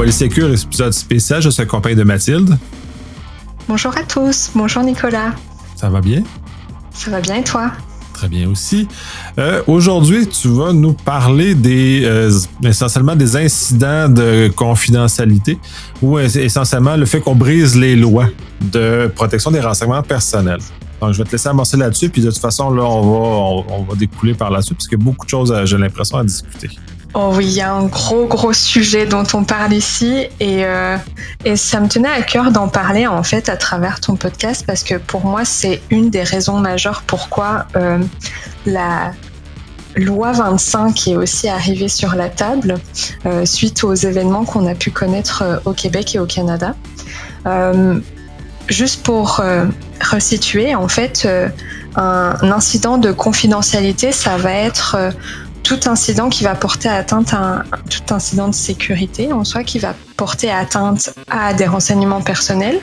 Polysécure, épisode spécial. Je suis accompagné de Mathilde. Bonjour à tous. Bonjour Nicolas. Ça va bien? Ça va bien et toi? Très bien aussi. Aujourd'hui, tu vas nous parler essentiellement des incidents de confidentialité ou essentiellement le fait qu'on brise les lois de protection des renseignements personnels. Donc, je vais te laisser amorcer là-dessus, puis de toute façon, là, on va découler par là-dessus, parce qu'il y a beaucoup de choses, j'ai l'impression, à discuter. Oh oui, il y a un gros sujet dont on parle ici et ça me tenait à cœur d'en parler en fait à travers ton podcast parce que pour moi c'est une des raisons majeures pourquoi la loi 25 est aussi arrivée sur la table suite aux événements qu'on a pu connaître au Québec et au Canada. Juste pour resituer, en fait, un incident de confidentialité, ça va être tout incident qui va porter atteinte à tout incident de sécurité en soi qui va porter atteinte à des renseignements personnels.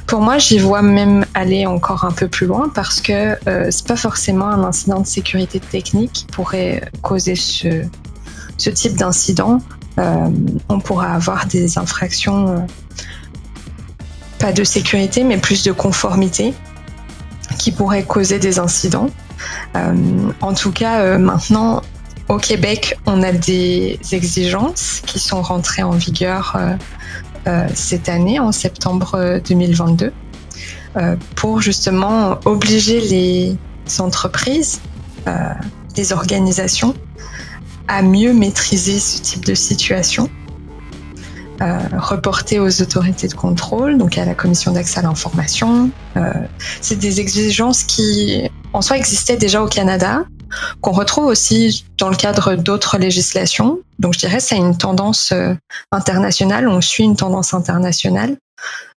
Pour moi, j'y vois même aller encore un peu plus loin parce que c'est pas forcément un incident de sécurité technique qui pourrait causer ce type d'incident. On pourra avoir des infractions pas de sécurité, mais plus de conformité qui pourraient causer des incidents. En tout cas, maintenant, au Québec, on a des exigences qui sont rentrées en vigueur cette année, en septembre 2022, pour justement obliger les entreprises, les organisations, à mieux maîtriser ce type de situation. Reporté aux autorités de contrôle, donc à la commission d'accès à l'information. C'est des exigences qui, en soi, existaient déjà au Canada, qu'on retrouve aussi dans le cadre d'autres législations. Donc, je dirais que c'est une tendance internationale, on suit une tendance internationale.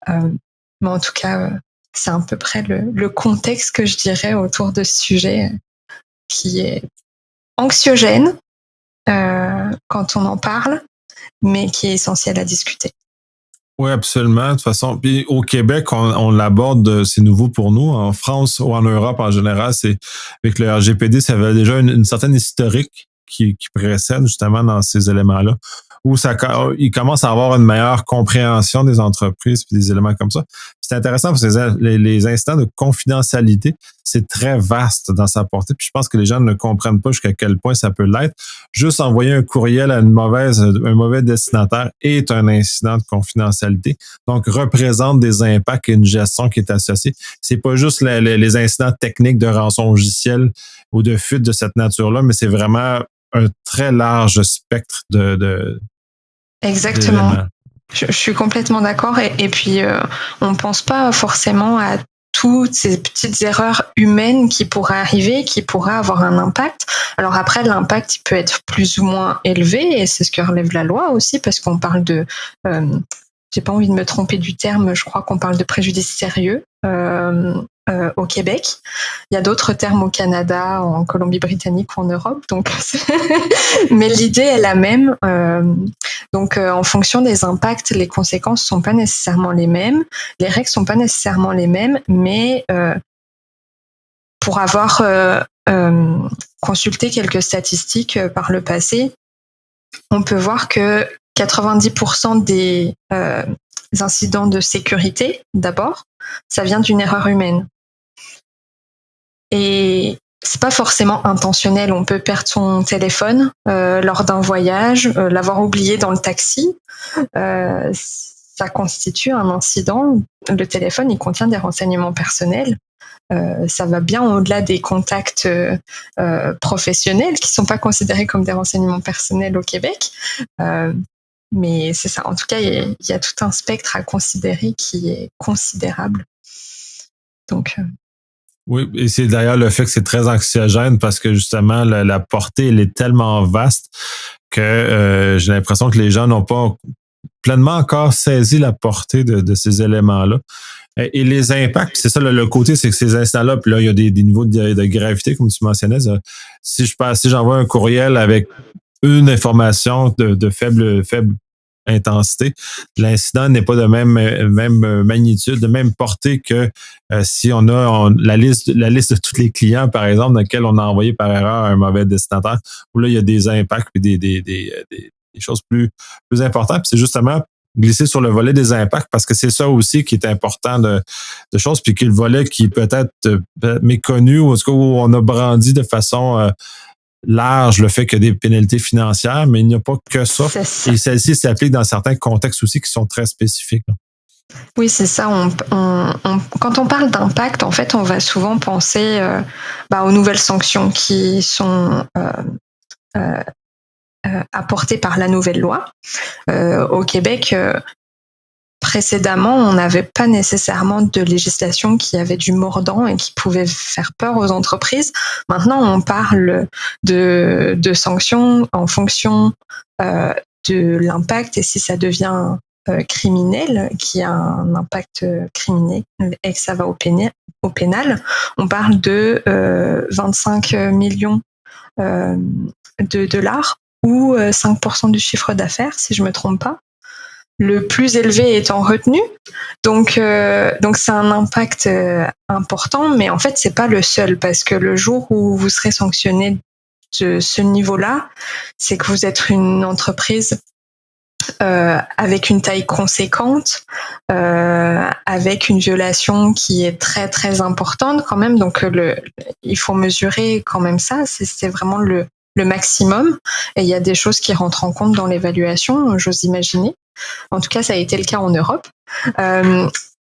Mais en tout cas, c'est à peu près le contexte que je dirais autour de ce sujet qui est anxiogène quand on en parle, mais qui est essentiel à discuter. Oui, absolument. De toute façon, puis au Québec, on l'aborde, c'est nouveau pour nous. En France ou en Europe en général, c'est avec le RGPD, ça avait déjà une certaine historique qui précède justement dans ces éléments-là, où il commence à avoir une meilleure compréhension des entreprises puis des éléments comme ça. C'est intéressant parce que les instants de confidentialité, c'est très vaste dans sa portée. Puis je pense que les gens ne comprennent pas jusqu'à quel point ça peut l'être. Juste envoyer un courriel à un mauvais destinataire est un incident de confidentialité. Donc, représente des impacts et une gestion qui est associée. C'est pas juste les incidents techniques de rançongiciel ou de fuite de cette nature-là, mais c'est vraiment un très large spectre de Exactement. Je suis complètement d'accord. Et puis, on pense pas forcément à toutes ces petites erreurs humaines qui pourraient arriver, qui pourraient avoir un impact. Alors après, l'impact, il peut être plus ou moins élevé, et c'est ce que relève la loi aussi, parce qu'on parle de... j'ai pas envie de me tromper du terme, je crois qu'on parle de préjudice sérieux au Québec. Il y a d'autres termes au Canada, en Colombie-Britannique ou en Europe, donc mais l'idée est la même. Donc en fonction des impacts, les conséquences sont pas nécessairement les mêmes, les règles sont pas nécessairement les mêmes, mais pour avoir consulté quelques statistiques par le passé, on peut voir que 90% des incidents de sécurité, d'abord, ça vient d'une erreur humaine. Et c'est pas forcément intentionnel. On peut perdre son téléphone lors d'un voyage, l'avoir oublié dans le taxi. Ça constitue un incident. Le téléphone, il contient des renseignements personnels. Ça va bien au-delà des contacts professionnels qui sont pas considérés comme des renseignements personnels au Québec. Mais c'est ça. En tout cas, il y a tout un spectre à considérer qui est considérable. Donc... Oui, et c'est d'ailleurs le fait que c'est très anxiogène parce que justement, la portée, elle est tellement vaste que j'ai l'impression que les gens n'ont pas pleinement encore saisi la portée de ces éléments-là. Et les impacts, c'est ça le côté, c'est que ces instants-là, puis là, il y a des niveaux de gravité, comme tu mentionnais. Si j'envoie un courriel avec une information de faible intensité, l'incident n'est pas de même magnitude, de même portée que si on a la liste de tous les clients, par exemple, dans lesquels on a envoyé par erreur un mauvais destinataire, où là, il y a des impacts et des choses plus importantes. Puis c'est justement glisser sur le volet des impacts parce que c'est ça aussi qui est important de choses, puis que le volet qui est peut-être méconnu ou en tout cas où on a brandi de façon large le fait qu'il y a des pénalités financières, mais il n'y a pas que ça. Et celle-ci s'applique dans certains contextes aussi qui sont très spécifiques. Là. Oui, c'est ça. Quand on parle d'impact, en fait, on va souvent penser aux nouvelles sanctions qui sont apportées par la nouvelle loi. Au Québec, précédemment, on n'avait pas nécessairement de législation qui avait du mordant et qui pouvait faire peur aux entreprises. Maintenant, on parle de sanctions en fonction de l'impact et si ça devient criminel, qui a un impact criminel et que ça va au pénal, on parle de 25 millions de dollars ou 5% du chiffre d'affaires, si je me trompe pas. Le plus élevé étant retenu. Donc c'est un impact important, mais en fait, c'est pas le seul, parce que le jour où vous serez sanctionné de ce niveau-là, c'est que vous êtes une entreprise avec une taille conséquente, avec une violation qui est très très importante quand même. Donc il faut mesurer quand même ça. C'est vraiment le maximum. Et il y a des choses qui rentrent en compte dans l'évaluation, j'ose imaginer. En tout cas, ça a été le cas en Europe.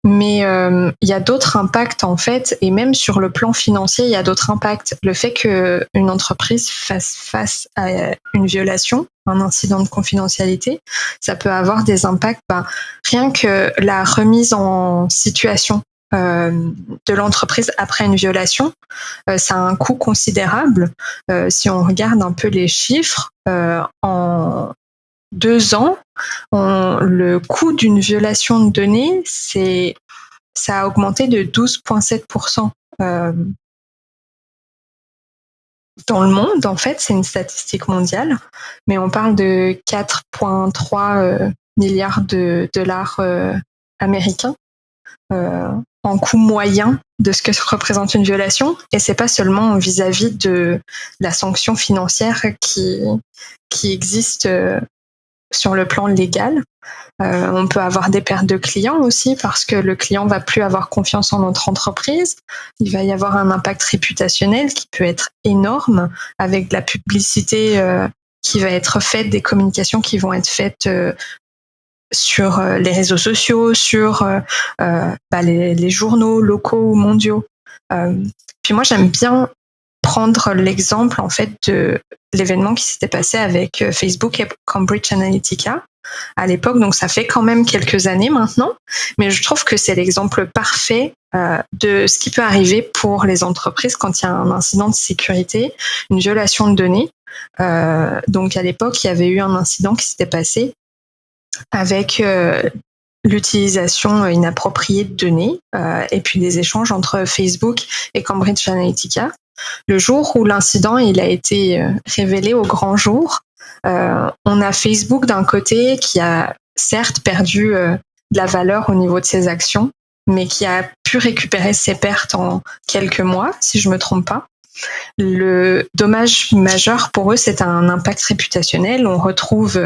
Mais il y a d'autres impacts en fait, et même sur le plan financier, il y a d'autres impacts. Le fait qu'une entreprise fasse face à une violation, un incident de confidentialité, ça peut avoir des impacts. Rien que la remise en situation de l'entreprise après une violation, ça a un coût considérable. Si on regarde un peu les chiffres, en 2 ans, le coût d'une violation de données, ça a augmenté de 12,7% dans le monde. En fait, c'est une statistique mondiale, mais on parle de 4,3 milliards de dollars américains en coût moyen de ce que représente une violation. Et c'est pas seulement vis-à-vis de la sanction financière qui existe sur le plan légal. On peut avoir des pertes de clients aussi parce que le client va plus avoir confiance en notre entreprise. Il va y avoir un impact réputationnel qui peut être énorme avec de la publicité qui va être faite, des communications qui vont être faites sur les réseaux sociaux, sur les journaux locaux ou mondiaux. Puis moi, j'aime bien prendre l'exemple en fait de l'événement qui s'était passé avec Facebook et Cambridge Analytica à l'époque. Donc ça fait quand même quelques années maintenant, mais je trouve que c'est l'exemple parfait de ce qui peut arriver pour les entreprises quand il y a un incident de sécurité, une violation de données. Donc à l'époque, il y avait eu un incident qui s'était passé avec l'utilisation inappropriée de données et puis des échanges entre Facebook et Cambridge Analytica. Le jour où l'incident il a été révélé au grand jour, on a Facebook d'un côté qui a certes perdu de la valeur au niveau de ses actions, mais qui a pu récupérer ses pertes en quelques mois, si je me trompe pas. Le dommage majeur pour eux, c'est un impact réputationnel. On retrouve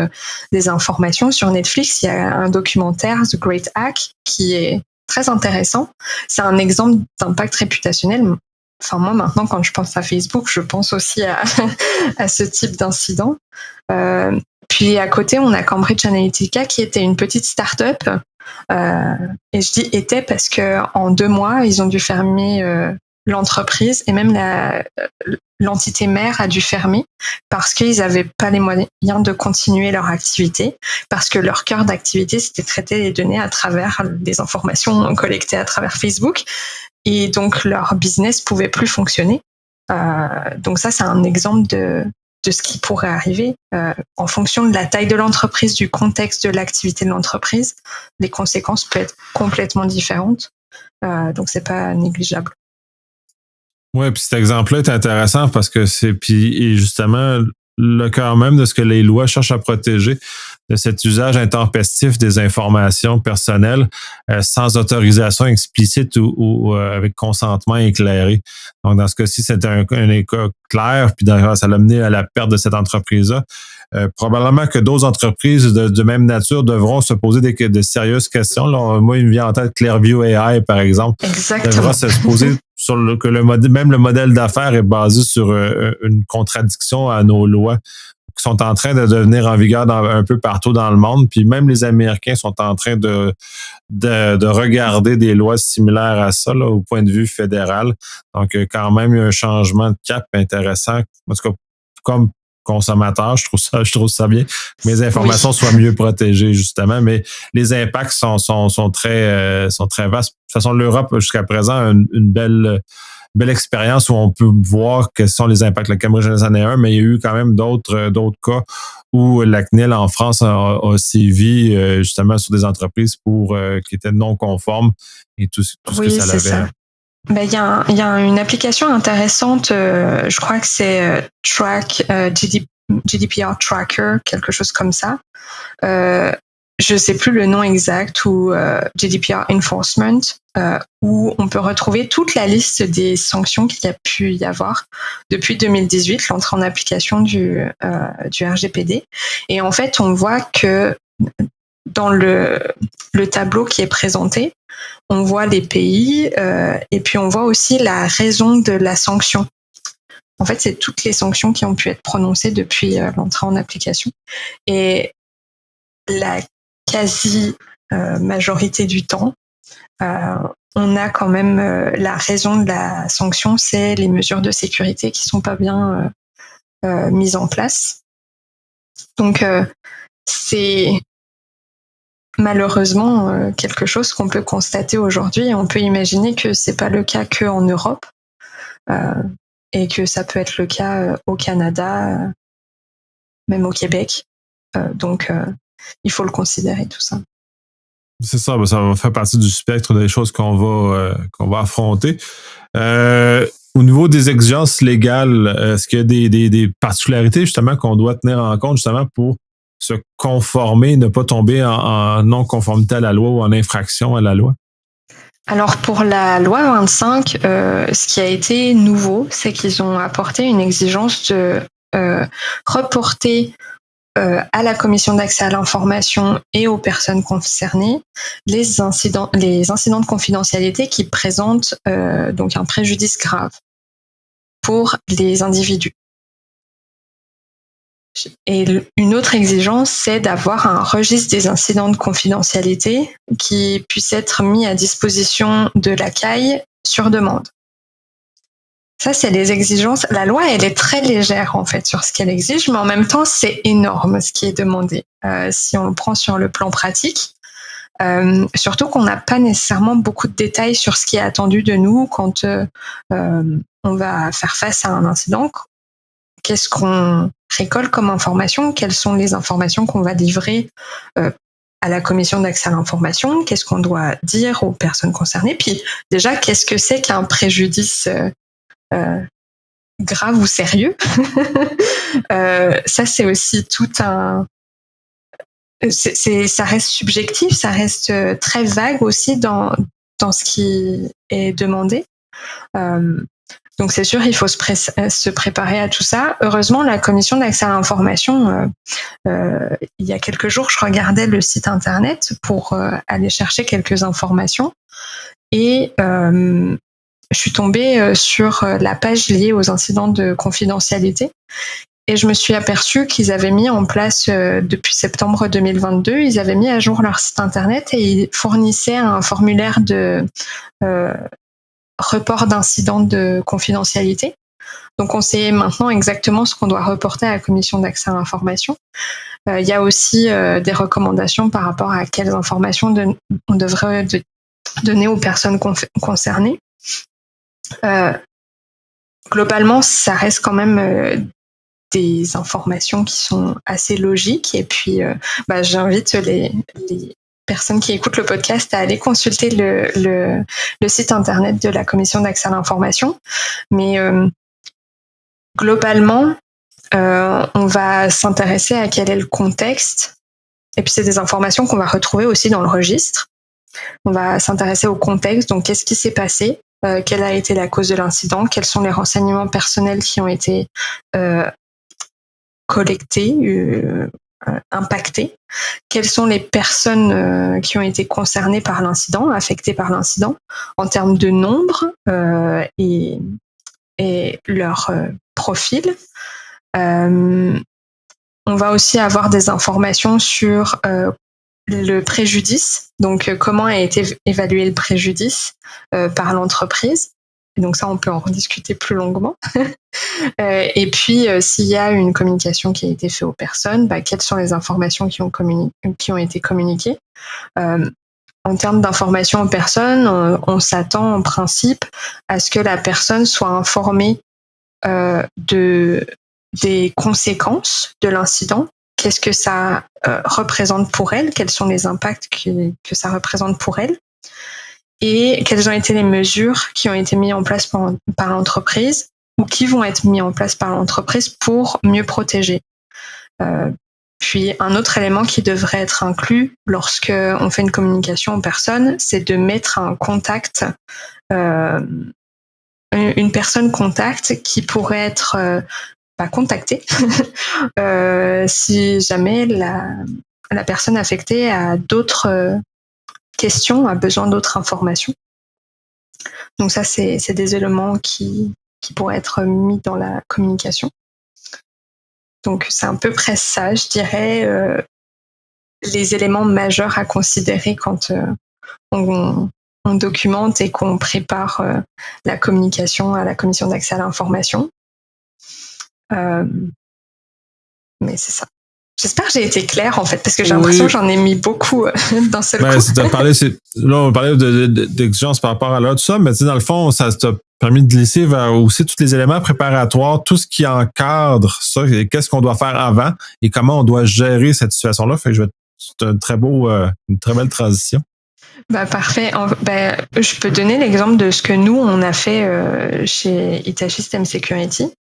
des informations sur Netflix. Il y a un documentaire, The Great Hack, qui est très intéressant. C'est un exemple d'impact réputationnel. Enfin, moi, maintenant, quand je pense à Facebook, je pense aussi à ce type d'incident. Puis, à côté, on a Cambridge Analytica, qui était une petite start-up. Et je dis était parce qu'en 2 mois, ils ont dû fermer l'entreprise et même l'entité mère a dû fermer parce qu'ils n'avaient pas les moyens de continuer leur activité, parce que leur cœur d'activité, c'était traiter les données à travers des informations collectées à travers Facebook. Et donc, leur business pouvait plus fonctionner. Donc ça, c'est un exemple de ce qui pourrait arriver. En fonction de la taille de l'entreprise, du contexte de l'activité de l'entreprise, les conséquences peuvent être complètement différentes. Donc, c'est pas négligeable. Oui, puis cet exemple-là est intéressant parce que c'est, puis et justement, le cœur même de ce que les lois cherchent à protéger, de cet usage intempestif des informations personnelles sans autorisation explicite ou avec consentement éclairé. Donc, dans ce cas-ci, c'est un cas clair, puis d'ailleurs, ça l'a mené à la perte de cette entreprise-là. Probablement que d'autres entreprises de même nature devront se poser de sérieuses questions. Là, moi, il me vient en tête Clearview AI, par exemple. Exactement. Devra se poser sur que même le modèle d'affaires est basé sur une contradiction à nos lois qui sont en train de devenir en vigueur un peu partout dans le monde. Puis même les Américains sont en train de regarder des lois similaires à ça là, au point de vue fédéral. Donc, quand même, il y a un changement de cap intéressant. En tout cas, comme consommateur, je trouve ça bien que mes informations soient mieux protégées, justement, mais les impacts sont très vastes. De toute façon, l'Europe, jusqu'à présent, a une belle expérience où on peut voir quels sont les impacts. La Cambridge Analytica, mais il y a eu quand même d'autres cas où la CNIL en France a sévi justement sur des entreprises qui étaient non conformes et tout ce que ça avait. Ça. Ben, il y a une application intéressante, je crois que c'est GDPR Tracker, quelque chose comme ça. Je sais plus le nom exact, ou GDPR Enforcement, où on peut retrouver toute la liste des sanctions qu'il y a pu y avoir depuis 2018, l'entrée en application du RGPD. Et en fait, on voit que dans le tableau qui est présenté, on voit les pays et puis on voit aussi la raison de la sanction. En fait, c'est toutes les sanctions qui ont pu être prononcées depuis l'entrée en application. Et la quasi-majorité du temps, on a quand même la raison de la sanction, c'est les mesures de sécurité qui sont pas bien mises en place. Donc, c'est malheureusement quelque chose qu'on peut constater aujourd'hui, et on peut imaginer que c'est pas le cas qu'en Europe et que ça peut être le cas au Canada, même au Québec. Donc il faut le considérer, tout ça. C'est ça, ça va faire partie du spectre des choses qu'on va affronter. Au niveau des exigences légales, est-ce qu'il y a des particularités justement qu'on doit tenir en compte justement pour se conformer, ne pas tomber en non-conformité à la loi ou en infraction à la loi? Alors pour la loi 25, ce qui a été nouveau, c'est qu'ils ont apporté une exigence de reporter à la commission d'accès à l'information et aux personnes concernées les incidents de confidentialité qui présentent donc un préjudice grave pour les individus. Et une autre exigence, c'est d'avoir un registre des incidents de confidentialité qui puisse être mis à disposition de la CAI sur demande. Ça, c'est les exigences. La loi, elle est très légère, en fait, sur ce qu'elle exige, mais en même temps, c'est énorme ce qui est demandé. Si on le prend sur le plan pratique, surtout qu'on n'a pas nécessairement beaucoup de détails sur ce qui est attendu de nous quand on va faire face à un incident. Qu'est-ce qu'on récolte comme information? Quelles sont les informations qu'on va livrer à la commission d'accès à l'information? Qu'est-ce qu'on doit dire aux personnes concernées? Puis déjà, qu'est-ce que c'est qu'un préjudice grave ou sérieux? Ça, c'est aussi tout un... ça reste subjectif, ça reste très vague aussi dans ce qui est demandé. Donc c'est sûr, il faut se préparer à tout ça. Heureusement, la commission d'accès à l'information, il y a quelques jours, je regardais le site internet pour aller chercher quelques informations et je suis tombée sur la page liée aux incidents de confidentialité. Et je me suis aperçue qu'ils avaient mis en place, depuis septembre 2022, ils avaient mis à jour leur site internet et ils fournissaient un formulaire de report d'incidents de confidentialité. Donc on sait maintenant exactement ce qu'on doit reporter à la commission d'accès à l'information. Il y a aussi des recommandations par rapport à quelles informations on devrait donner aux personnes concernées. Globalement, ça reste quand même des informations qui sont assez logiques. Et puis, j'invite les personnes qui écoutent le podcast à aller consulter le site internet de la commission d'accès à l'information. Mais globalement, on va s'intéresser à quel est le contexte Et puis c'est des informations qu'on va retrouver aussi dans le registre. On va s'intéresser au contexte, donc qu'est-ce qui s'est passé, quelle a été la cause de l'incident, quels sont les renseignements personnels qui ont été collectés, impactés, quelles sont les personnes qui ont été concernées par l'incident, affectées par l'incident, en termes de nombre et leur profil. On va aussi avoir des informations sur le préjudice, donc comment a été évalué le préjudice par l'entreprise. Et donc ça, on peut en rediscuter plus longuement. Et puis, s'il y a une communication qui a été faite aux personnes, quelles sont les informations qui ont été communiquées. En termes d'informations aux personnes, on s'attend en principe à ce que la personne soit informée des conséquences de l'incident. Qu'est-ce que ça représente pour elle? Quels sont les impacts que ça représente pour elle? Et quelles ont été les mesures qui ont été mises en place par l'entreprise ou qui vont être mises en place par l'entreprise pour mieux protéger. Puis un autre élément qui devrait être inclus lorsque on fait une communication aux personnes, c'est de mettre un contact, une personne contact qui pourrait être contactée si jamais la personne affectée a d'autres questions, a besoin d'autres informations. Donc ça, c'est des éléments qui pourraient être mis dans la communication. Donc c'est à peu près ça, je dirais, les éléments majeurs à considérer quand on documente et qu'on prépare la communication à la commission d'accès à l'information. Mais c'est ça. J'espère que j'ai été claire, en fait, parce que j'ai l'impression que j'en ai mis beaucoup d'un seul coup. Là, on parlait d'exigences par rapport à là, tout ça, mais dans le fond, ça t'a permis de glisser vers aussi tous les éléments préparatoires, tout ce qui encadre ça, qu'est-ce qu'on doit faire avant et comment on doit gérer cette situation-là. Fait que c'est une très belle transition. Parfait. Je peux donner l'exemple de ce que nous, on a fait chez Hitachi System Security.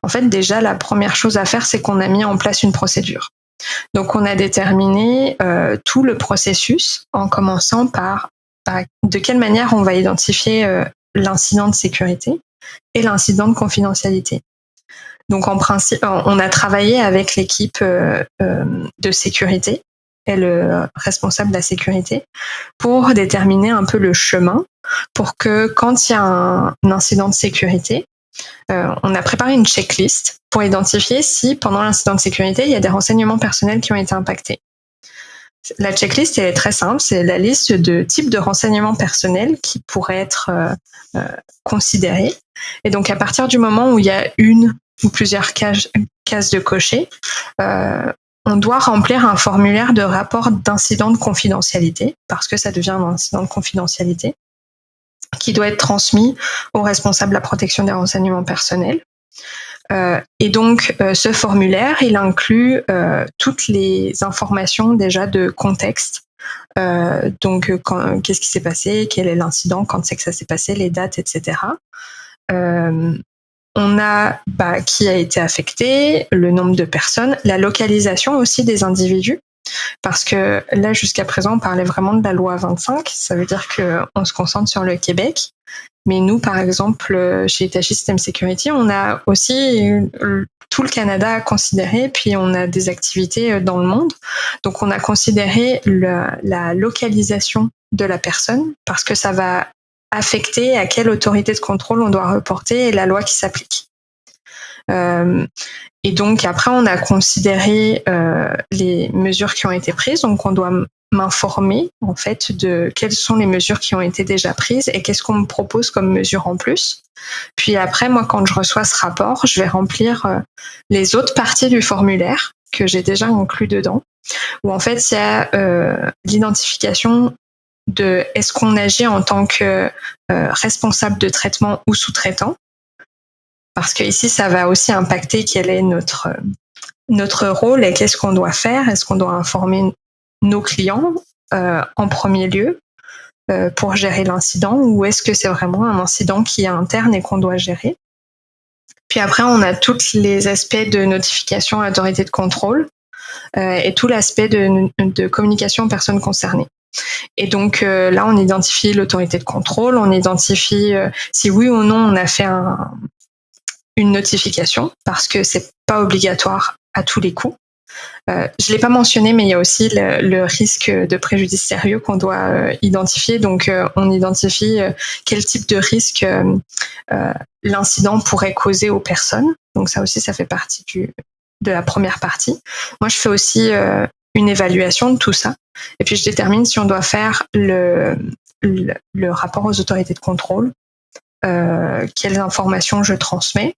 En fait, déjà, la première chose à faire, c'est qu'on a mis en place une procédure. Donc, on a déterminé tout le processus en commençant par de quelle manière on va identifier l'incident de sécurité et l'incident de confidentialité. Donc, en principe, on a travaillé avec l'équipe de sécurité et le responsable de la sécurité pour déterminer un peu le chemin pour que quand il y a un incident de sécurité, on a préparé une checklist pour identifier si pendant l'incident de sécurité, il y a des renseignements personnels qui ont été impactés. La checklist est très simple, c'est la liste de types de renseignements personnels qui pourraient être considérés. Et donc à partir du moment où il y a une ou plusieurs cases de cocher, on doit remplir un formulaire de rapport d'incident de confidentialité, parce que ça devient un incident de confidentialité, qui doit être transmis au responsable de la protection des renseignements personnels. Et donc, ce formulaire, il inclut toutes les informations déjà de contexte. Donc, qu'est-ce qui s'est passé, quel est l'incident, quand c'est que ça s'est passé, les dates, etc. On a qui a été affecté, le nombre de personnes, la localisation aussi des individus. Parce que là, jusqu'à présent, on parlait vraiment de la loi 25. Ça veut dire qu'on se concentre sur le Québec. Mais nous, par exemple, chez Hitachi System Security, on a aussi tout le Canada à considérer, puis on a des activités dans le monde. Donc, on a considéré la localisation de la personne parce que ça va affecter à quelle autorité de contrôle on doit reporter et la loi qui s'applique. Et donc après, on a considéré les mesures qui ont été prises. Donc, on doit m'informer en fait de quelles sont les mesures qui ont été déjà prises et qu'est-ce qu'on me propose comme mesure en plus. Puis après, moi, quand je reçois ce rapport, je vais remplir les autres parties du formulaire que j'ai déjà inclus dedans, où en fait, il y a l'identification de est-ce qu'on agit en tant que responsable de traitement ou sous-traitant. Parce que ici, ça va aussi impacter quel est notre rôle et qu'est-ce qu'on doit faire. Est-ce qu'on doit informer nos clients en premier lieu pour gérer l'incident ou est-ce que c'est vraiment un incident qui est interne et qu'on doit gérer? Puis après, on a tous les aspects de notification à l'autorité de contrôle. et tout l'aspect de communication aux personnes concernées. Et donc là, on identifie l'autorité de contrôle, on identifie si oui ou non on a fait une notification, parce que c'est pas obligatoire à tous les coups. Je l'ai pas mentionné, mais il y a aussi le risque de préjudice sérieux qu'on doit identifier. Donc, on identifie quel type de risque l'incident pourrait causer aux personnes. Donc, ça aussi, ça fait partie de la première partie. Moi, je fais aussi une évaluation de tout ça. Et puis, je détermine si on doit faire le rapport aux autorités de contrôle, quelles informations je transmets.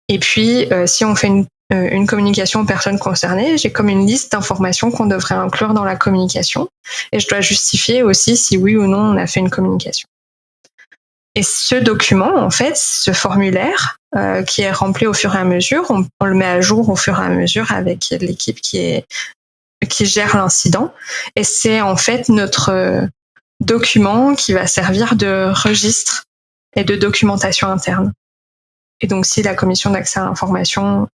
Et puis, si on fait une communication aux personnes concernées, j'ai comme une liste d'informations qu'on devrait inclure dans la communication. Et je dois justifier aussi si oui ou non on a fait une communication. Et ce document, en fait, ce formulaire qui est rempli au fur et à mesure, on le met à jour au fur et à mesure avec l'équipe qui gère l'incident. Et c'est en fait notre document qui va servir de registre et de documentation interne. Et donc, si la commission d'accès à l'information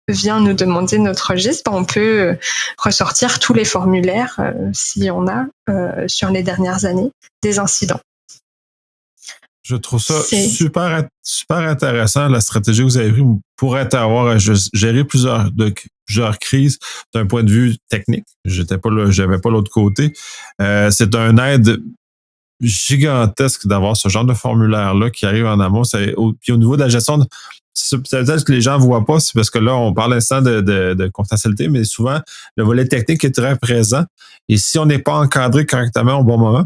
vient nous demander notre registre, on peut ressortir tous les formulaires, s'il y en a, sur les dernières années, des incidents. Je trouve ça super intéressant, la stratégie que vous avez prise pour avoir à gérer plusieurs crises d'un point de vue technique. J'avais pas l'autre côté. C'est un aide gigantesque d'avoir ce genre de formulaire-là qui arrive en amont. Puis au niveau de la gestion, c'est peut-être que les gens ne voient pas, c'est parce que là, on parle à l'instant de confidentialité, mais souvent, le volet technique est très présent. Et si on n'est pas encadré correctement au bon moment,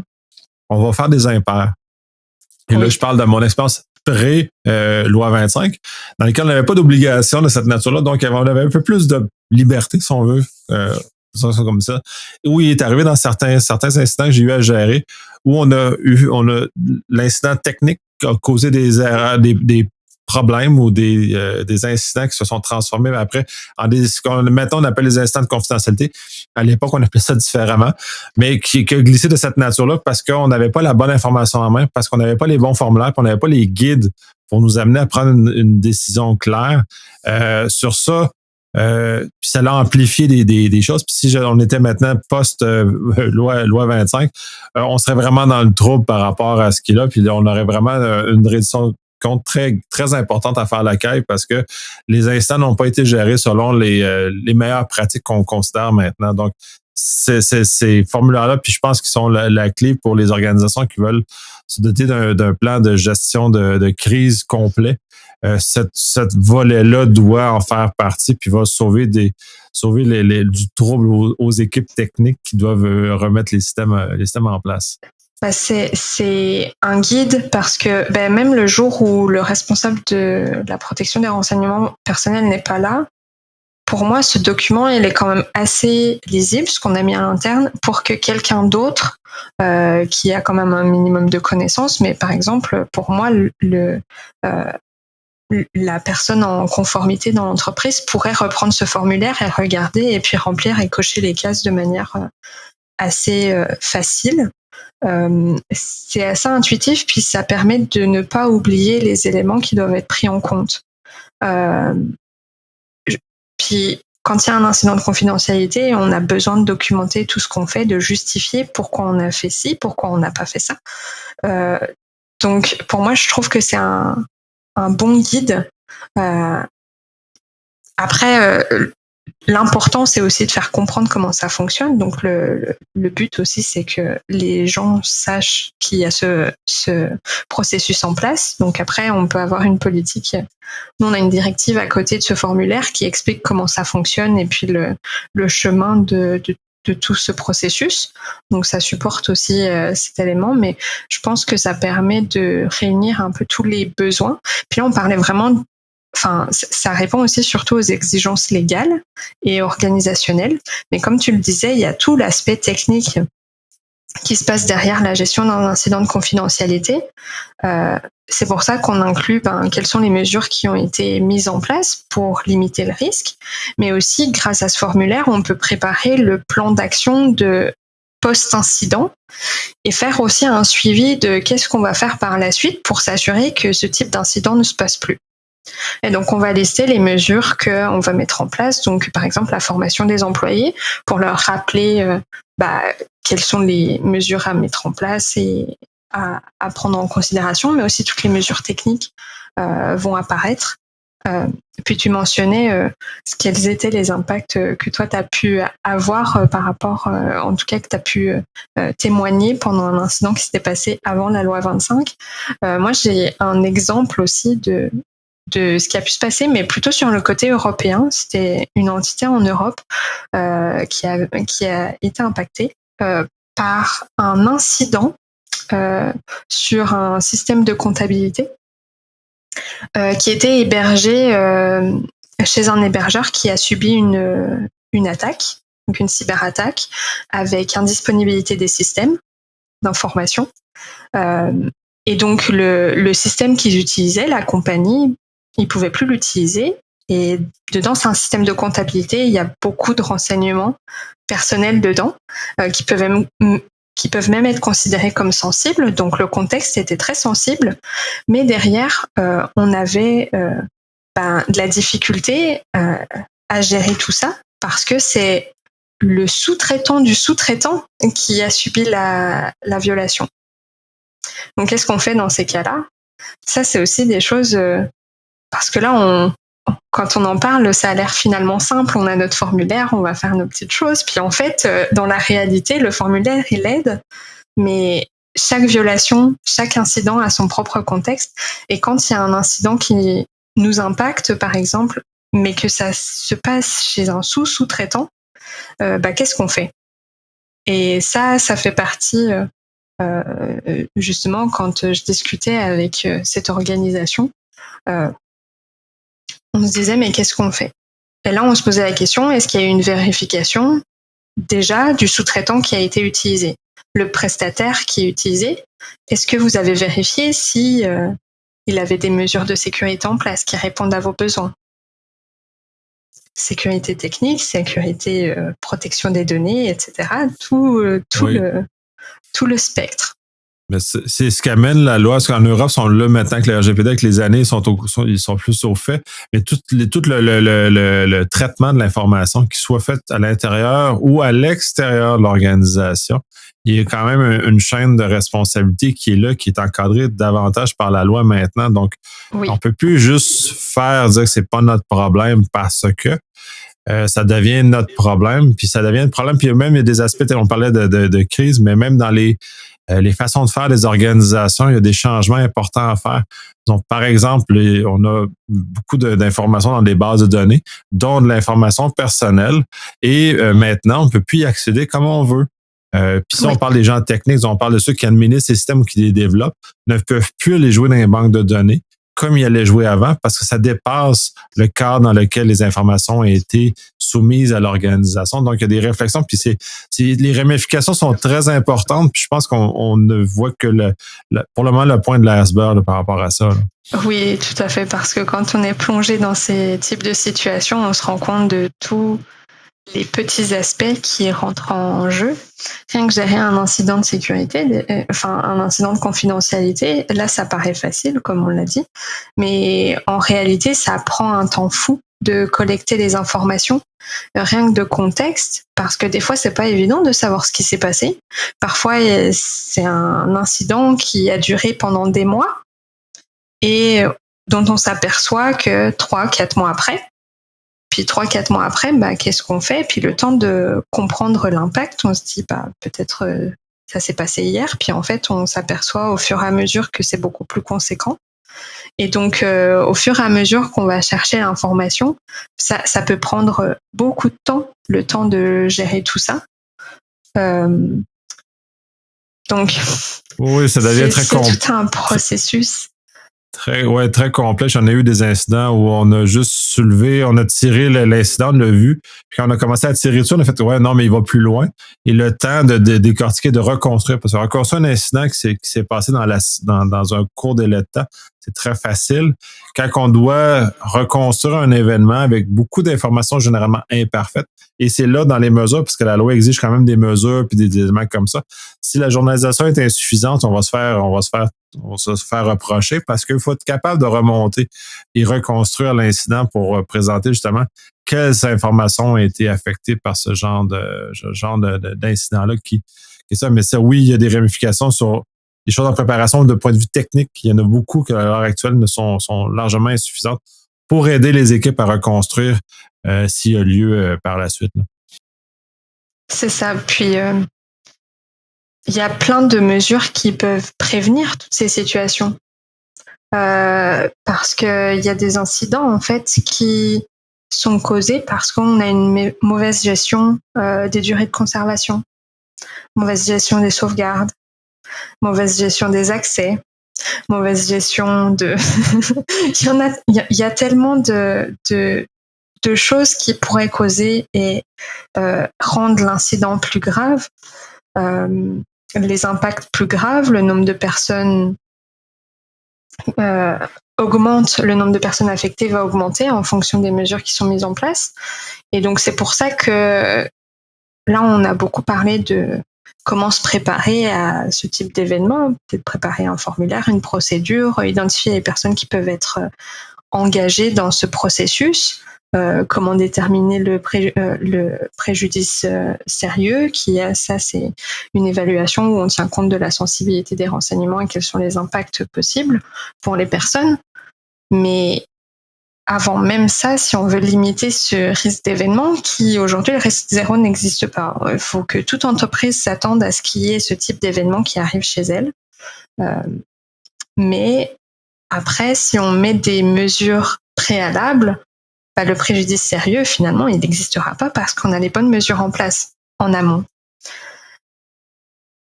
on va faire des impairs. Et là, je parle de mon expérience pré-loi 25, dans laquelle on n'avait pas d'obligation de cette nature-là, donc on avait un peu plus de liberté, si on veut, comme ça. Où il est arrivé dans certains incidents que j'ai eu à gérer, où on a l'incident technique qui a causé des erreurs, des problèmes ou des incidents qui se sont transformés après en maintenant on appelle les incidents de confidentialité. À l'époque, on appelait ça différemment, mais qui a glissé de cette nature-là parce qu'on n'avait pas la bonne information en main, parce qu'on n'avait pas les bons formulaires, puis on n'avait pas les guides pour nous amener à prendre une décision claire. Sur ça, puis ça l'a amplifié des choses. Puis si on était maintenant post-loi 25, on serait vraiment dans le trouble par rapport à ce qu'il a, puis là, on aurait vraiment une réduction compte très, très importante à faire la caille parce que les instants n'ont pas été gérés selon les meilleures pratiques qu'on considère maintenant. Donc, ces formulaires-là, puis je pense qu'ils sont la clé pour les organisations qui veulent se doter d'un plan de gestion de crise complet. Cette volet-là doit en faire partie, puis va sauver du trouble aux équipes techniques qui doivent remettre les systèmes en place. C'est un guide parce que même le jour où le responsable de la protection des renseignements personnels n'est pas là, pour moi, ce document, il est quand même assez lisible, ce qu'on a mis à l'interne, pour que quelqu'un d'autre, qui a quand même un minimum de connaissances, mais par exemple, pour moi, la personne en conformité dans l'entreprise pourrait reprendre ce formulaire et regarder et puis remplir et cocher les cases de manière assez facile. C'est assez intuitif, puis ça permet de ne pas oublier les éléments qui doivent être pris en compte. Puis quand il y a un incident de confidentialité, on a besoin de documenter tout ce qu'on fait, de justifier pourquoi on a fait ci, pourquoi on n'a pas fait ça. Donc pour moi, je trouve que c'est un bon guide. Après, l'important, c'est aussi de faire comprendre comment ça fonctionne. Donc, le but aussi, c'est que les gens sachent qu'il y a ce processus en place. Donc, après, on peut avoir une politique. Nous, on a une directive à côté de ce formulaire qui explique comment ça fonctionne et puis le chemin de tout ce processus. Donc, ça supporte aussi cet élément. Mais je pense que ça permet de réunir un peu tous les besoins. Puis là, on parlait vraiment... Enfin, ça répond aussi surtout aux exigences légales et organisationnelles. Mais comme tu le disais, il y a tout l'aspect technique qui se passe derrière la gestion d'un incident de confidentialité. C'est pour ça qu'on inclut quelles sont les mesures qui ont été mises en place pour limiter le risque. Mais aussi, grâce à ce formulaire, on peut préparer le plan d'action de post-incident et faire aussi un suivi de qu'est-ce qu'on va faire par la suite pour s'assurer que ce type d'incident ne se passe plus. Et donc, on va lister les mesures qu'on va mettre en place. Donc, par exemple, la formation des employés pour leur rappeler quelles sont les mesures à mettre en place et à prendre en considération, mais aussi toutes les mesures techniques vont apparaître. Puis tu mentionnais quels étaient les impacts que toi tu as pu avoir par rapport, en tout cas que tu as pu témoigner pendant un incident qui s'était passé avant la loi 25. Moi j'ai un exemple aussi de ce qui a pu se passer, mais plutôt sur le côté européen. C'était une entité en Europe qui a été impactée par un incident sur un système de comptabilité qui était hébergé chez un hébergeur qui a subi une attaque, donc une cyberattaque, avec indisponibilité des systèmes d'information. Et donc le système qu'ils utilisaient, la compagnie, ils pouvaient plus l'utiliser. Et dedans, c'est un système de comptabilité. Il y a beaucoup de renseignements personnels dedans qui peuvent même être considérés comme sensibles. Donc le contexte était très sensible, mais derrière, on avait de la difficulté à gérer tout ça parce que c'est le sous-traitant du sous-traitant qui a subi la violation. Donc qu'est-ce qu'on fait dans ces cas-là? Ça, c'est aussi des choses parce que là, quand on en parle, ça a l'air finalement simple. On a notre formulaire, on va faire nos petites choses. Puis en fait, dans la réalité, le formulaire, il aide. Mais chaque violation, chaque incident a son propre contexte. Et quand il y a un incident qui nous impacte, par exemple, mais que ça se passe chez un sous-traitant, qu'est-ce qu'on fait? Et ça fait partie, justement, quand je discutais avec cette organisation, on se disait, mais qu'est-ce qu'on fait? Et là, on se posait la question, est-ce qu'il y a eu une vérification déjà du sous-traitant qui a été utilisé? Le prestataire qui est utilisé, est-ce que vous avez vérifié si il avait des mesures de sécurité en place qui répondent à vos besoins? Sécurité technique, sécurité, protection des données, etc. Tout le spectre. Mais c'est ce qu'amène la loi. Parce qu'en Europe, ils sont là maintenant que le RGPD, avec les années, ils sont plus au fait. Mais tout le traitement de l'information, qu'il soit fait à l'intérieur ou à l'extérieur de l'organisation, il y a quand même une chaîne de responsabilité qui est là, qui est encadrée davantage par la loi maintenant. Donc, oui. On peut plus juste dire que c'est pas notre problème parce que ça devient notre problème, puis ça devient un problème. Puis même, il y a des aspects, on parlait de crise, mais même dans les façons de faire des organisations, il y a des changements importants à faire. Donc, par exemple, on a beaucoup d'informations dans des bases de données, dont de l'information personnelle, et maintenant, on ne peut plus y accéder comme on veut. Puis si on parle des gens techniques, on parle de ceux qui administrent ces systèmes ou qui les développent, ne peuvent plus aller jouer dans les banques de données comme ils allaient jouer avant, parce que ça dépasse le cadre dans lequel les informations ont été soumises à l'organisation. Donc, il y a des réflexions, puis les ramifications sont très importantes, puis je pense qu'on ne voit que pour le moment le point de l'iceberg par rapport à ça. Là. Oui, tout à fait, parce que quand on est plongé dans ces types de situations, on se rend compte de tous les petits aspects qui rentrent en jeu. Rien que gérer un incident de sécurité, un incident de confidentialité, là, ça paraît facile, comme on l'a dit, mais en réalité, ça prend un temps fou de collecter les informations, rien que de contexte, parce que des fois, c'est pas évident de savoir ce qui s'est passé. Parfois, c'est un incident qui a duré pendant des mois et dont on s'aperçoit que 3-4 mois après. Puis 3-4 mois après, qu'est-ce qu'on fait? Puis le temps de comprendre l'impact, on se dit peut-être ça s'est passé hier. Puis en fait, on s'aperçoit au fur et à mesure que c'est beaucoup plus conséquent. Et donc, au fur et à mesure qu'on va chercher l'information, ça peut prendre beaucoup de temps, le temps de gérer tout ça. Donc, oui, ça devient très complexe. C'est tout un processus. Très complet. J'en ai eu des incidents où on a juste soulevé, on a tiré l'incident, on l'a vu. Puis quand on a commencé à tirer dessus, on a fait non, mais il va plus loin. Et le temps de décortiquer, de reconstruire, parce que reconstruire un incident qui s'est passé dans un court délai de temps, c'est très facile. Quand on doit reconstruire un événement avec beaucoup d'informations généralement imparfaites, et c'est là dans les mesures, parce que la loi exige quand même des mesures puis des éléments comme ça. Si la journalisation est insuffisante, on va se faire reprocher parce qu'il faut être capable de remonter et reconstruire l'incident pour présenter justement quelles informations ont été affectées par ce genre d'incident-là qui est ça. Mais ça, oui, il y a des ramifications sur les choses en préparation de point de vue technique. Il y en a beaucoup qui, à l'heure actuelle, sont largement insuffisantes pour aider les équipes à reconstruire s'il y a lieu par la suite. Là. C'est ça. Puis, il y a plein de mesures qui peuvent prévenir toutes ces situations. Parce qu'il y a des incidents, en fait, qui sont causés parce qu'on a une mauvaise gestion des durées de conservation, mauvaise gestion des sauvegardes, mauvaise gestion des accès, mauvaise gestion de... il y a tellement de choses qui pourraient causer et rendre l'incident plus grave, les impacts plus graves, le nombre de personnes augmente, le nombre de personnes affectées va augmenter en fonction des mesures qui sont mises en place. Et donc c'est pour ça que là on a beaucoup parlé de comment se préparer à ce type d'événement, peut-être préparer un formulaire, une procédure, identifier les personnes qui peuvent être engagées dans ce processus, comment déterminer le préjudice sérieux, ça c'est une évaluation où on tient compte de la sensibilité des renseignements et quels sont les impacts possibles pour les personnes. Mais avant même ça, si on veut limiter ce risque d'événement, qui aujourd'hui le risque zéro n'existe pas, il faut que toute entreprise s'attende à ce qu'il y ait ce type d'événement qui arrive chez elle. Mais après, si on met des mesures préalables, le préjudice sérieux, finalement, il n'existera pas parce qu'on a les bonnes mesures en place en amont.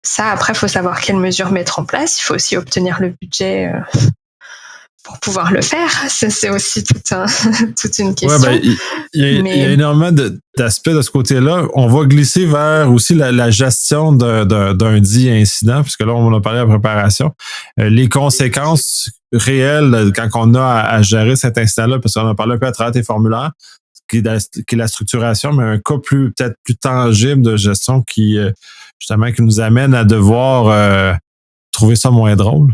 Ça, après, il faut savoir quelles mesures mettre en place. Il faut aussi obtenir le budget pour pouvoir le faire. Ça, c'est aussi toute une question. Ouais, il y a énormément d'aspects de ce côté-là. On va glisser vers aussi la gestion d'un dit incident, puisque là, on a parlé de la préparation. Les conséquences réelles quand on a à gérer cet incident-là, parce qu'on a parlé un peu à travers tes formulaires, qui est la structuration, mais un cas peut-être plus tangible de gestion qui nous amène à devoir trouver ça moins drôle.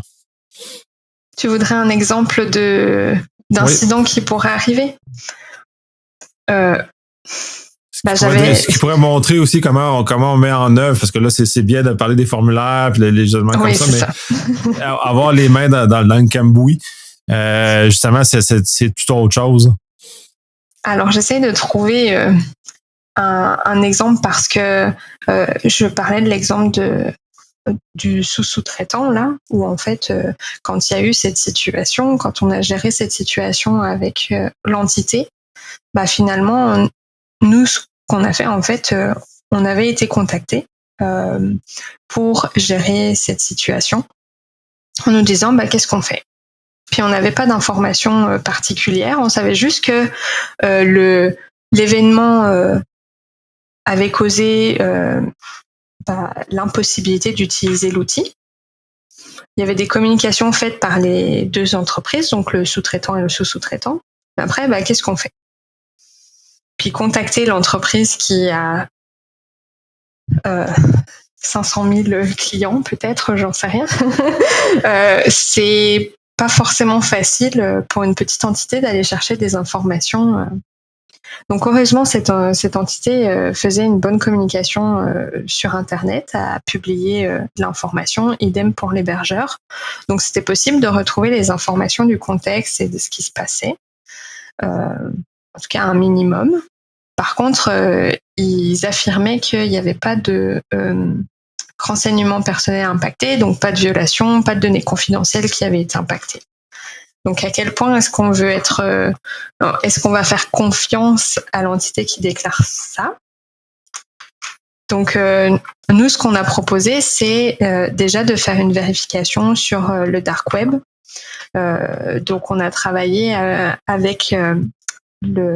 Tu voudrais un exemple d'incident qui pourrait arriver? Ce qui pourrait montrer aussi comment on met en œuvre, parce que là, c'est bien de parler des formulaires et les éléments comme ça, mais avoir les mains dans le cambouis, justement, c'est tout autre chose. Alors, j'essaie de trouver un exemple parce que je parlais de l'exemple du sous-sous-traitant, là, où en fait, quand il y a eu cette situation, quand on a géré cette situation avec l'entité, finalement, nous, ce qu'on a fait, en fait, on avait été contactés pour gérer cette situation en nous disant qu'est-ce qu'on fait. Puis on n'avait pas d'informations particulières, on savait juste que l'événement avait causé l'impossibilité d'utiliser l'outil. Il y avait des communications faites par les deux entreprises, donc le sous-traitant et le sous-sous-traitant. Après, qu'est-ce qu'on fait? Puis contacter l'entreprise qui a 500 000 clients, peut-être, j'en sais rien. C'est pas forcément facile pour une petite entité d'aller chercher des informations. Donc heureusement, cette entité faisait une bonne communication sur Internet, a publié de l'information, idem pour l'hébergeur. Donc c'était possible de retrouver les informations du contexte et de ce qui se passait, en tout cas un minimum. Par contre, ils affirmaient qu'il n'y avait pas de renseignements personnels impactés, donc pas de violation, pas de données confidentielles qui avaient été impactées. Donc à quel point est-ce qu'on veut est-ce qu'on va faire confiance à l'entité qui déclare ça? Donc nous, ce qu'on a proposé, c'est déjà de faire une vérification sur le dark web. Donc on a travaillé avec le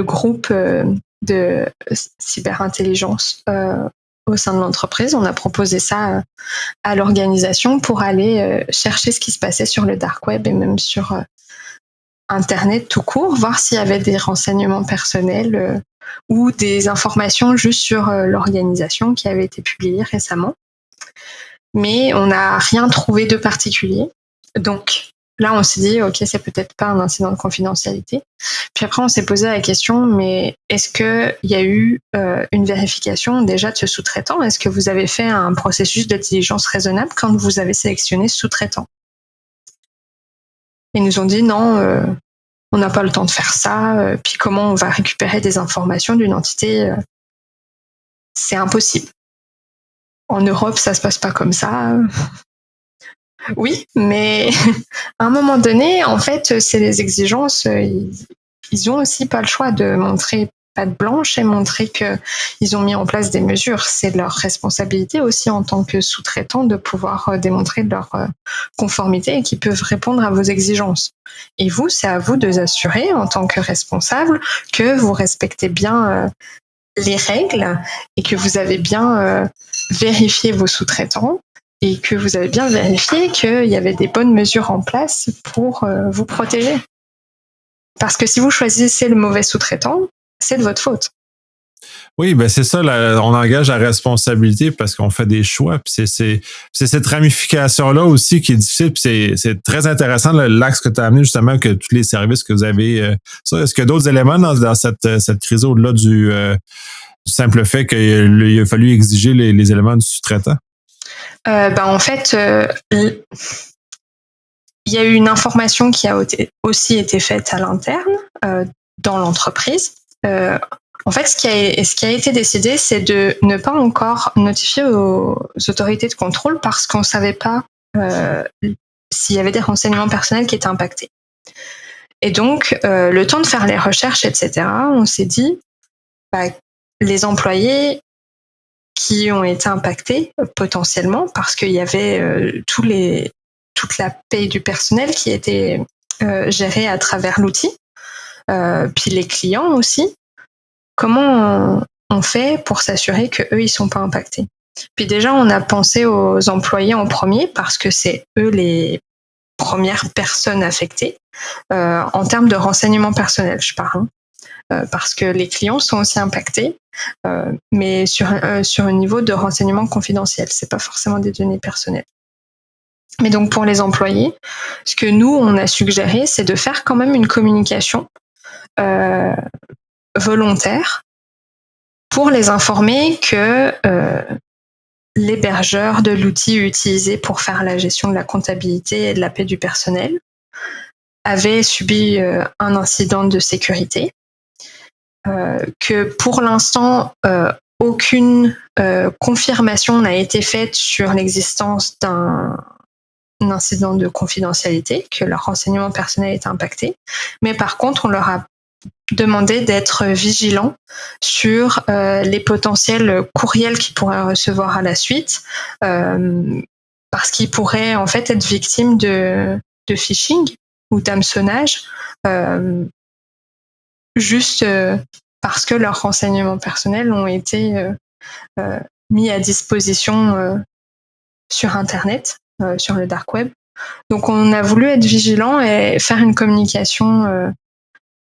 groupe de cyberintelligence au sein de l'entreprise. On a proposé ça à l'organisation pour aller chercher ce qui se passait sur le dark web et même sur Internet tout court, voir s'il y avait des renseignements personnels ou des informations juste sur l'organisation qui avaient été publiées récemment. Mais on n'a rien trouvé de particulier. Donc là, on s'est dit, ok, c'est peut-être pas un incident de confidentialité. Puis après, on s'est posé la question, mais est-ce qu'il y a eu une vérification déjà de ce sous-traitant? Est-ce que vous avez fait un processus de diligence raisonnable quand vous avez sélectionné ce sous-traitant? Ils nous ont dit non, on n'a pas le temps de faire ça. Puis comment on va récupérer des informations d'une entité? C'est impossible. En Europe, ça se passe pas comme ça. Oui, mais à un moment donné, en fait, c'est les exigences. Ils ont aussi pas le choix de montrer patte blanche et montrer qu'ils ont mis en place des mesures. C'est leur responsabilité aussi en tant que sous-traitant de pouvoir démontrer leur conformité et qu'ils peuvent répondre à vos exigences. Et vous, c'est à vous de vous assurer en tant que responsable que vous respectez bien les règles et que vous avez bien vérifié vos sous-traitants et que vous avez bien vérifié qu'il y avait des bonnes mesures en place pour vous protéger. Parce que si vous choisissez le mauvais sous-traitant, c'est de votre faute. Oui, ben c'est ça, on engage la responsabilité parce qu'on fait des choix. Puis c'est cette ramification-là aussi qui est difficile. Puis c'est très intéressant l'axe que tu as amené justement, que tous les services que vous avez. Ça, est-ce qu'il y a d'autres éléments dans cette crise au-delà du simple fait qu'il a fallu exiger les éléments du sous-traitant? En fait, il y a eu une information qui a aussi été faite à l'interne dans l'entreprise. En fait, ce qui a été décidé, c'est de ne pas encore notifier aux autorités de contrôle parce qu'on ne savait pas s'il y avait des renseignements personnels qui étaient impactés. Et donc, le temps de faire les recherches, etc., on s'est dit, les employés qui ont été impactés potentiellement parce qu'il y avait toute la paye du personnel qui était gérée à travers l'outil, puis les clients aussi. Comment on fait pour s'assurer qu'eux, ils sont pas impactés? Puis déjà, on a pensé aux employés en premier parce que c'est eux les premières personnes affectées en termes de renseignements personnels, je parle. Parce que les clients sont aussi impactés, mais sur un niveau de renseignement confidentiel. C'est pas forcément des données personnelles. Mais donc pour les employés, ce que nous on a suggéré, c'est de faire quand même une communication volontaire pour les informer que l'hébergeur de l'outil utilisé pour faire la gestion de la comptabilité et de la paie du personnel avait subi un incident de sécurité. Que pour l'instant, aucune confirmation n'a été faite sur l'existence d'un incident de confidentialité, que leur renseignement personnel est impacté. Mais par contre, on leur a demandé d'être vigilants sur les potentiels courriels qu'ils pourraient recevoir à la suite, parce qu'ils pourraient en fait être victimes de phishing ou d'hameçonnage. Juste parce que leurs renseignements personnels ont été mis à disposition sur Internet, sur le dark web. Donc on a voulu être vigilant et faire une communication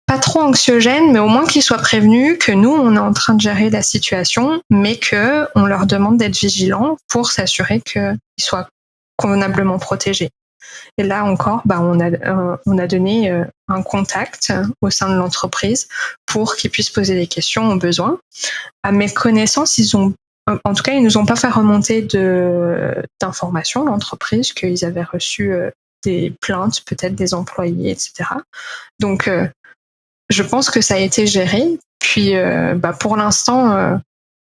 pas trop anxiogène, mais au moins qu'ils soient prévenus que nous, on est en train de gérer la situation, mais qu'on leur demande d'être vigilants pour s'assurer qu'ils soient convenablement protégés. Et là encore, on a donné un contact au sein de l'entreprise pour qu'ils puissent poser des questions au besoin. À mes connaissances, en tout cas, ils nous ont pas fait remonter d'informations, l'entreprise, qu'ils avaient reçu des plaintes, peut-être des employés, etc. Donc, je pense que ça a été géré. Puis, pour l'instant,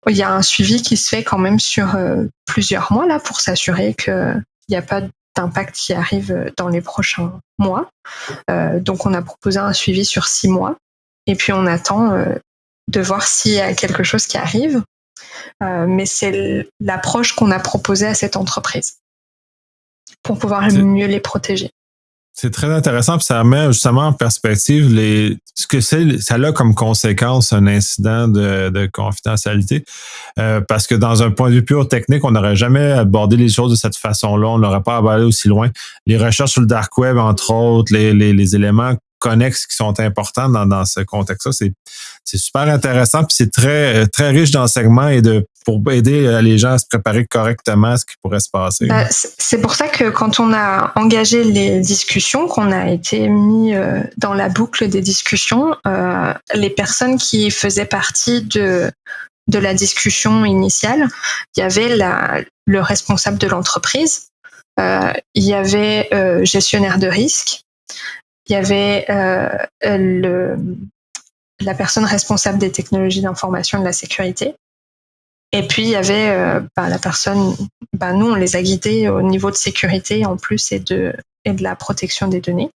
il y a un suivi qui se fait quand même sur plusieurs mois là pour s'assurer qu'il n'y a pas d'impact qui arrive dans les prochains mois. Donc, on a proposé un suivi sur 6 mois. Et puis, on attend de voir s'il y a quelque chose qui arrive. Mais c'est l'approche qu'on a proposée à cette entreprise pour pouvoir mieux les protéger. C'est très intéressant, puis ça met justement en perspective ce que ça a comme conséquence un incident de confidentialité. Parce que dans un point de vue pur technique, on n'aurait jamais abordé les choses de cette façon-là, on n'aurait pas abordé aussi loin. Les recherches sur le dark web, entre autres, les éléments connexes qui sont importants dans ce contexte-là, c'est super intéressant, puis c'est très très riche d'enseignements pour aider les gens à se préparer correctement à ce qui pourrait se passer. C'est pour ça que quand on a engagé les discussions, qu'on a été mis dans la boucle des discussions, les personnes qui faisaient partie de la discussion initiale, il y avait le responsable de l'entreprise, il y avait gestionnaire de risque, il y avait la personne responsable des technologies d'information et de la sécurité. Et puis, il y avait la personne, nous, on les a guidés au niveau de sécurité en plus et de la protection des données.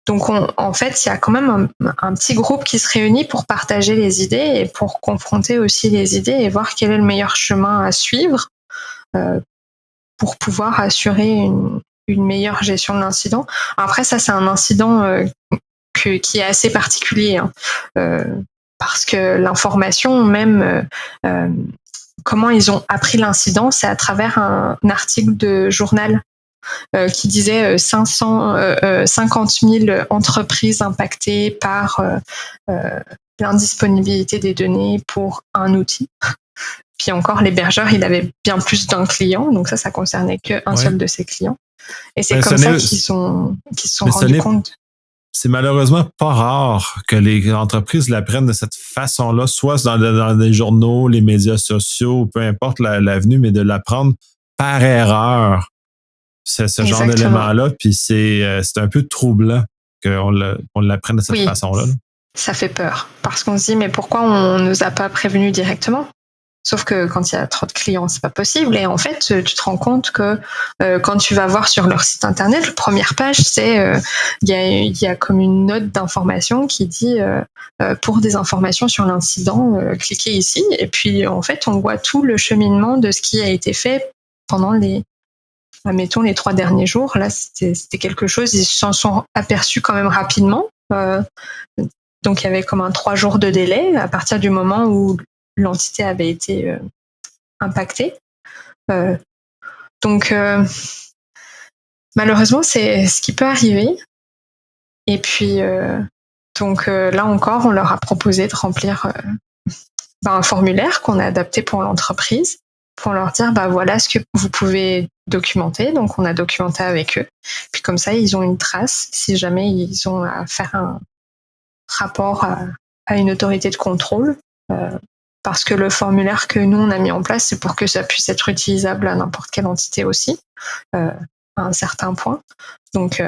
Donc, en fait, il y a quand même un petit groupe qui se réunit pour partager les idées et pour confronter aussi les idées et voir quel est le meilleur chemin à suivre pour pouvoir assurer une meilleure gestion de l'incident. Après, ça, c'est un incident qui est assez particulier, hein, parce que l'information, même comment ils ont appris l'incident, c'est à travers un article de journal qui disait 50 000 entreprises impactées par l'indisponibilité des données pour un outil. Puis encore, l'hébergeur, il avait bien plus d'un client, donc ça concernait qu'un seul de ses clients. Et c'est comme ça qu'ils se sont rendus compte. C'est malheureusement pas rare que les entreprises l'apprennent de cette façon-là, soit dans les journaux, les médias sociaux, peu importe l'avenue, mais de l'apprendre par erreur. C'est ce genre d'élément-là, puis c'est un peu troublant qu'on l'apprenne de cette façon-là. Ça fait peur, parce qu'on se dit, mais pourquoi on ne nous a pas prévenus directement ? Sauf que quand il y a trop de clients, c'est pas possible. Et en fait, tu te rends compte que quand tu vas voir sur leur site internet, la première page, c'est il y a comme une note d'information qui dit pour des informations sur l'incident, cliquez ici. Et puis en fait, on voit tout le cheminement de ce qui a été fait pendant mettons les 3 derniers jours. Là, c'était quelque chose. Ils s'en sont aperçus quand même rapidement. Donc il y avait comme un 3 jours de délai à partir du moment où l'entité avait été impactée. Donc, malheureusement, c'est ce qui peut arriver. Et puis, là encore, on leur a proposé de remplir un formulaire qu'on a adapté pour l'entreprise, pour leur dire, voilà ce que vous pouvez documenter. Donc, on a documenté avec eux. Puis comme ça, ils ont une trace si jamais ils ont à faire un rapport à une autorité de contrôle. Parce que le formulaire que nous, on a mis en place, c'est pour que ça puisse être utilisable à n'importe quelle entité aussi, à un certain point. Donc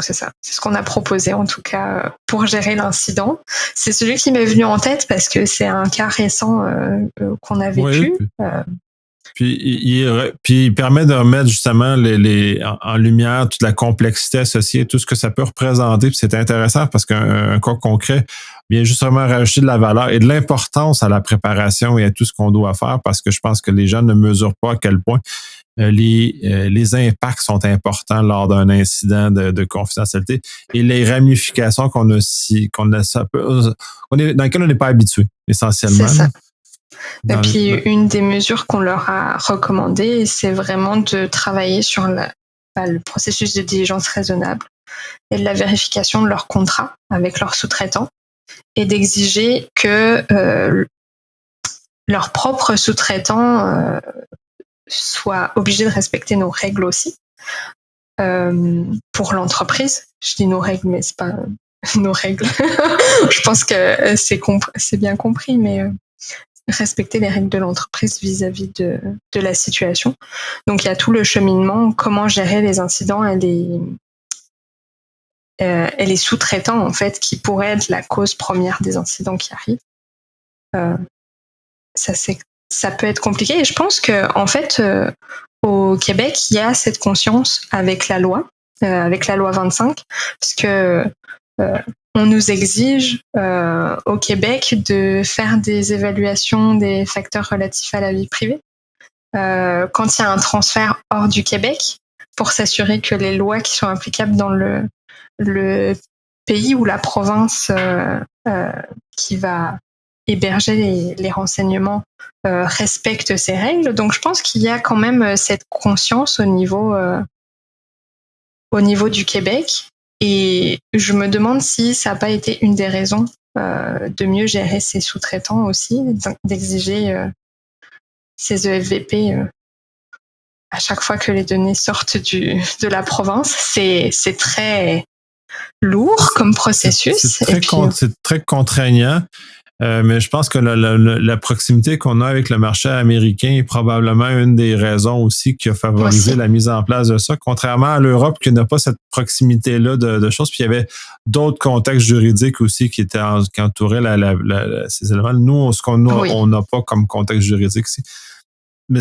c'est ça. C'est ce qu'on a proposé, en tout cas, pour gérer l'incident. C'est celui qui m'est venu en tête parce que c'est un cas récent qu'on a vécu. Oui. Puis il permet de remettre justement en lumière toute la complexité associée, tout ce que ça peut représenter. Puis c'est intéressant parce qu'un cas concret vient justement rajouter de la valeur et de l'importance à la préparation et à tout ce qu'on doit faire parce que je pense que les gens ne mesurent pas à quel point les impacts sont importants lors d'un incident de confidentialité et les ramifications dans lesquelles on n'est pas habitué essentiellement. C'est ça. Et puis, une des mesures qu'on leur a recommandées, c'est vraiment de travailler sur le processus de diligence raisonnable et de la vérification de leur contrat avec leurs sous-traitants et d'exiger que leurs propres sous-traitants soient obligés de respecter nos règles aussi pour l'entreprise. Je dis nos règles, mais c'est pas nos règles. Je pense que c'est bien compris, mais respecter les règles de l'entreprise vis-à-vis de la situation. Donc, il y a tout le cheminement, comment gérer les incidents et les sous-traitants, en fait, qui pourraient être la cause première des incidents qui arrivent. Ça peut être compliqué. Et je pense que, en fait, au Québec, il y a cette conscience avec la loi 25, parce que on nous exige au Québec de faire des évaluations des facteurs relatifs à la vie privée. Quand il y a un transfert hors du Québec, pour s'assurer que les lois qui sont applicables dans le pays ou la province qui va héberger les renseignements respectent ces règles. Donc je pense qu'il y a quand même cette conscience au niveau du Québec. Et je me demande si ça n'a pas été une des raisons de mieux gérer ses sous-traitants aussi, d'exiger ces EFVP à chaque fois que les données sortent de la province. C'est très lourd comme processus. C'est très contraignant. Mais je pense que la proximité qu'on a avec le marché américain est probablement une des raisons aussi qui a favorisé la mise en place de ça, contrairement à l'Europe qui n'a pas cette proximité-là de choses. Puis il y avait d'autres contextes juridiques aussi qui entouraient ces éléments. Nous, on n'a pas comme contexte juridique ici. Mais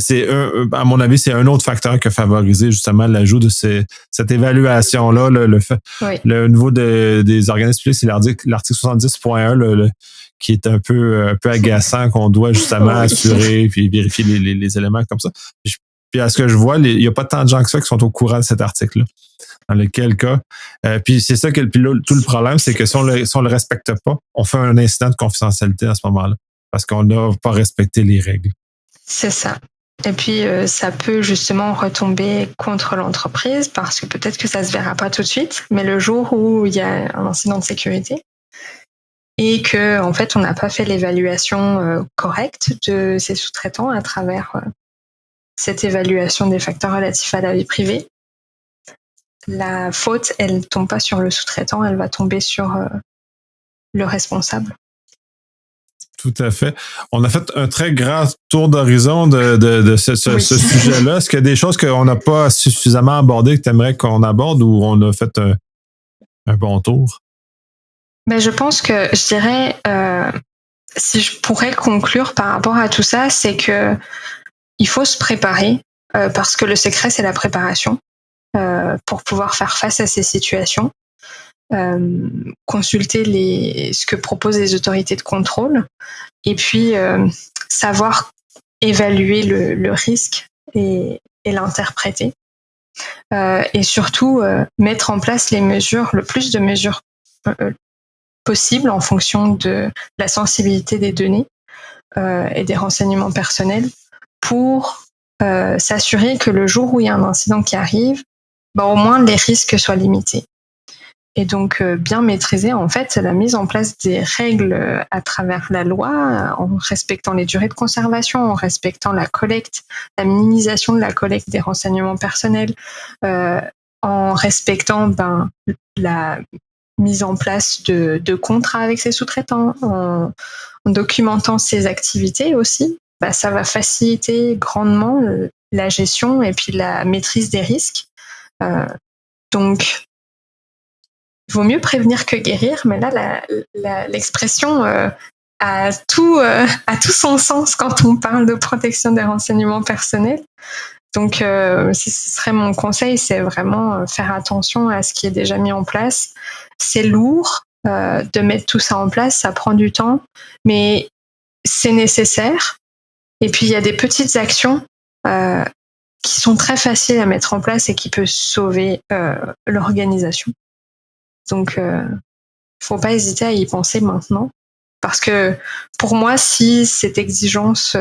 à mon avis, c'est un autre facteur qui a favorisé justement l'ajout de cette évaluation-là. Le niveau des organismes publics, c'est l'article 70.1, qui est un peu agaçant, qu'on doit justement assurer puis vérifier les éléments comme ça. Puis à ce que je vois, il n'y a pas tant de gens que ça qui sont au courant de cet article-là. Dans lequel cas. Puis c'est ça tout le problème, c'est que si on le respecte pas, on fait un incident de confidentialité à ce moment-là, parce qu'on n'a pas respecté les règles. C'est ça. Et puis, ça peut justement retomber contre l'entreprise parce que peut-être que ça se verra pas tout de suite, mais le jour où il y a un incident de sécurité et que, en fait, on n'a pas fait l'évaluation correcte de ses sous-traitants à travers cette évaluation des facteurs relatifs à la vie privée, la faute, elle tombe pas sur le sous-traitant, elle va tomber sur le responsable. Tout à fait. On a fait un très grand tour d'horizon de ce sujet-là. Est-ce qu'il y a des choses qu'on n'a pas suffisamment abordées que tu aimerais qu'on aborde ou on a fait un bon tour? Ben, je pense que je dirais, si je pourrais conclure par rapport à tout ça, c'est que il faut se préparer parce que le secret, c'est la préparation pour pouvoir faire face à ces situations. Consulter ce que proposent les autorités de contrôle et puis savoir évaluer le risque et l'interpréter et surtout mettre en place le plus de mesures possibles en fonction de la sensibilité des données et des renseignements personnels pour s'assurer que le jour où il y a un incident qui arrive, au moins les risques soient limités. Et donc, bien maîtriser, en fait, la mise en place des règles à travers la loi, en respectant les durées de conservation, en respectant la collecte, la minimisation de la collecte des renseignements personnels, en respectant la mise en place de contrats avec ses sous-traitants, en documentant ses activités aussi. Ça va faciliter grandement la gestion et puis la maîtrise des risques. Donc, il vaut mieux prévenir que guérir, mais là, l'expression a tout son sens quand on parle de protection des renseignements personnels. Donc, ce serait mon conseil, c'est vraiment faire attention à ce qui est déjà mis en place. C'est lourd de mettre tout ça en place, ça prend du temps, mais c'est nécessaire. Et puis, il y a des petites actions qui sont très faciles à mettre en place et qui peuvent sauver l'organisation. Donc, faut pas hésiter à y penser maintenant. Parce que pour moi, si cette exigence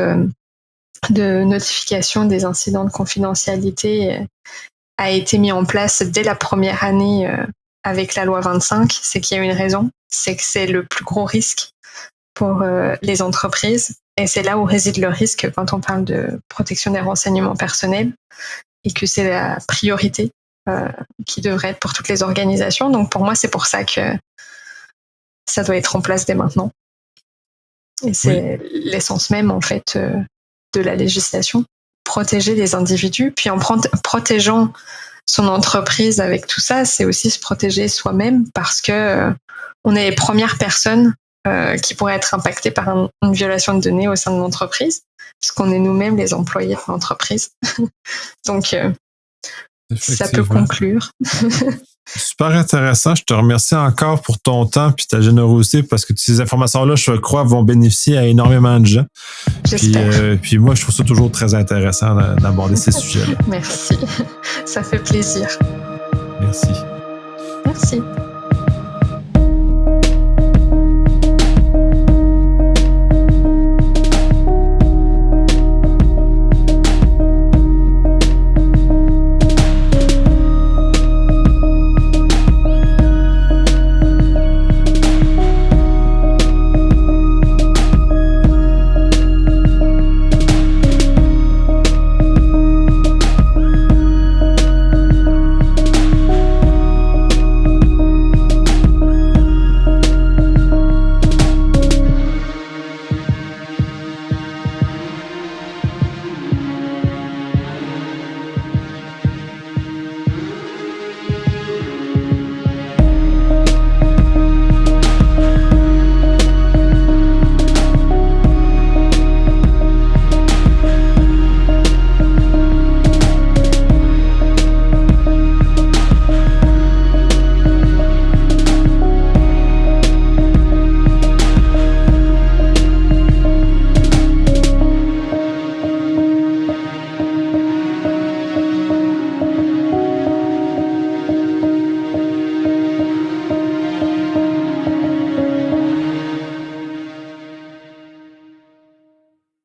de notification des incidents de confidentialité a été mise en place dès la première année avec la loi 25, c'est qu'il y a une raison. C'est que c'est le plus gros risque pour les entreprises. Et c'est là où réside le risque quand on parle de protection des renseignements personnels et que c'est la priorité qui devrait être pour toutes les organisations. Donc pour moi, c'est pour ça que ça doit être en place dès maintenant. Et c'est l'essence même, en fait, de la législation. Protéger les individus, puis en protégeant son entreprise avec tout ça, c'est aussi se protéger soi-même parce que on est les premières personnes qui pourraient être impactées par une violation de données au sein de l'entreprise, puisqu'on est nous-mêmes les employés de l'entreprise. Donc, Si ça peut conclure. Super intéressant. Je te remercie encore pour ton temps et ta générosité parce que ces informations-là, je crois, vont bénéficier à énormément de gens. J'espère. Puis moi, je trouve ça toujours très intéressant d'aborder ces sujets-là. Merci. Ça fait plaisir. Merci. Merci.